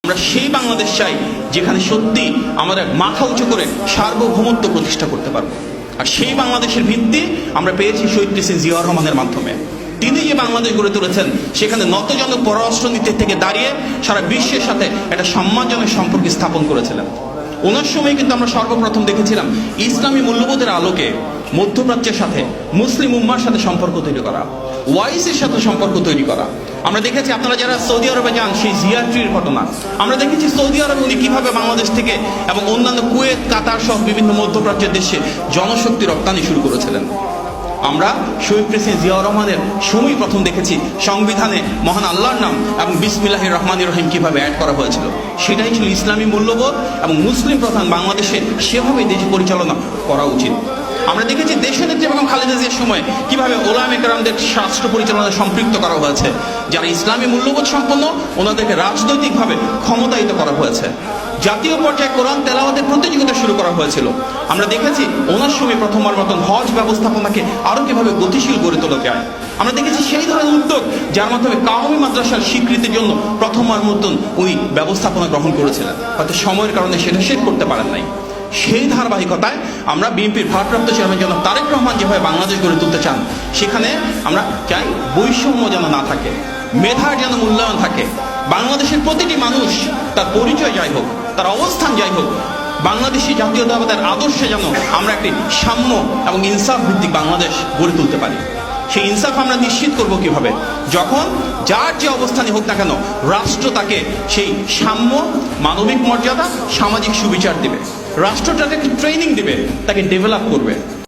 আমরা সেই বাংলাদেশ চাই যেখানে সত্যি আমাদের মাথা উঁচু করে সার্বভৌমত্ব প্রতিষ্ঠা করতে পারবো। আর সেই বাংলাদেশের ভিত্তি আমরা পেয়েছি শহীদ প্রেসিডেন্ট জিয়াউর রহমানের মাধ্যমে। তিনি যে বাংলাদেশ গড়ে তুলেছেন, সেখানে নতজনক পররাষ্ট্রনীতি থেকে দাঁড়িয়ে সারা বিশ্বের সাথে একটা সম্মানজনক সম্পর্ক স্থাপন করেছিলেন। ওনার সময় কিন্তু আমরা সর্বপ্রথম দেখেছিলাম ইসলামী মূল্যবোধের আলোকে মধ্যপ্রাচ্যের সাথে মুসলিম উম্মার সাথে সম্পর্ক তৈরি করা, ওয়াইসির সাথে সম্পর্ক তৈরি করা। আমরা দেখেছি, আপনারা যারা সৌদি আরবে যান, সেই জিয়ারট্রির ঘটনা আমরা দেখেছি। সৌদি আরবে উনি কিভাবে বাংলাদেশ থেকে এবং অন্যান্য কুয়েত, কাতার সহ বিভিন্ন মধ্যপ্রাচ্যের দেশে জনশক্তি রপ্তানি শুরু করেছিলেন। আমরা শহীদ প্রেসিডেন্ট জিয়াউর রহমানের সময় প্রথম দেখেছি সংবিধানে মহান আল্লাহর নাম এবং বিসমিল্লাহির রহমানির রহিম কিভাবে অ্যাড করা হয়েছিল। সেটাই ছিল ইসলামী মূল্যবোধ এবং মুসলিম প্রধান বাংলাদেশে সেভাবে দেশ পরিচালনা করা উচিত। আমরা দেখেছি দেশনেত্রী এবং খালেদা জিয়ার সময় কিভাবে ওলামা কেরামদের রাষ্ট্র পরিচালনায় সম্পৃক্ত করা হয়েছে। যারা ইসলামী মূল্যবোধ সম্পন্ন, ওনাদেরকে রাজনৈতিকভাবে ক্ষমতায়িত করা হয়েছে। জাতীয় পর্যায়ে কোরআন তেলাওয়াতের প্রতিযোগিতা শুরু করা হয়েছিল। আমরা দেখেছি ওনার সময় প্রথমবার মতন হজ ব্যবস্থাপনাকে আরো কিভাবে গতিশীল গড়ে তোলা যায়। আমরা দেখেছি সেই ধরনের উদ্যোগ যার মাধ্যমে কাওমি মাদ্রাসার স্বীকৃতির জন্য প্রথমবার মতন উনি ব্যবস্থাপনা গ্রহণ করেছিলেন। হয়তো সময়ের কারণে সেটা শেষ করতে পারেন নাই। সেই ধারাবাহিকতায় আমরা বিএনপির ভারপ্রাপ্ত চেয়ারম্যান জনাব তারেক রহমান যেভাবে বাংলাদেশ গড়ে তুলতে চান, সেখানে আমরা চাই বৈষম্য যেন না থাকে, মেধার যেন মূল্যায়ন থাকে। বাংলাদেশের প্রতিটি মানুষ তার পরিচয় যাই হোক, তার অবস্থান যাই হোক, বাংলাদেশি জাতীয়তাবাদের আদর্শে যেন আমরা একটি সাম্য এবং ইনসাফ ভিত্তিক বাংলাদেশ গড়ে তুলতে পারি। সেই ইনসাফ আমরা নিশ্চিত করব কিভাবে? যখন যার যে অবস্থানে হোক না কেন, রাষ্ট্র তাকে সেই সাম্য, মানবিক মর্যাদা, সামাজিক সুবিচার দেবে। রাষ্ট্র তাকে ট্রেনিং দেবে, তাকে ডেভেলপ করবে।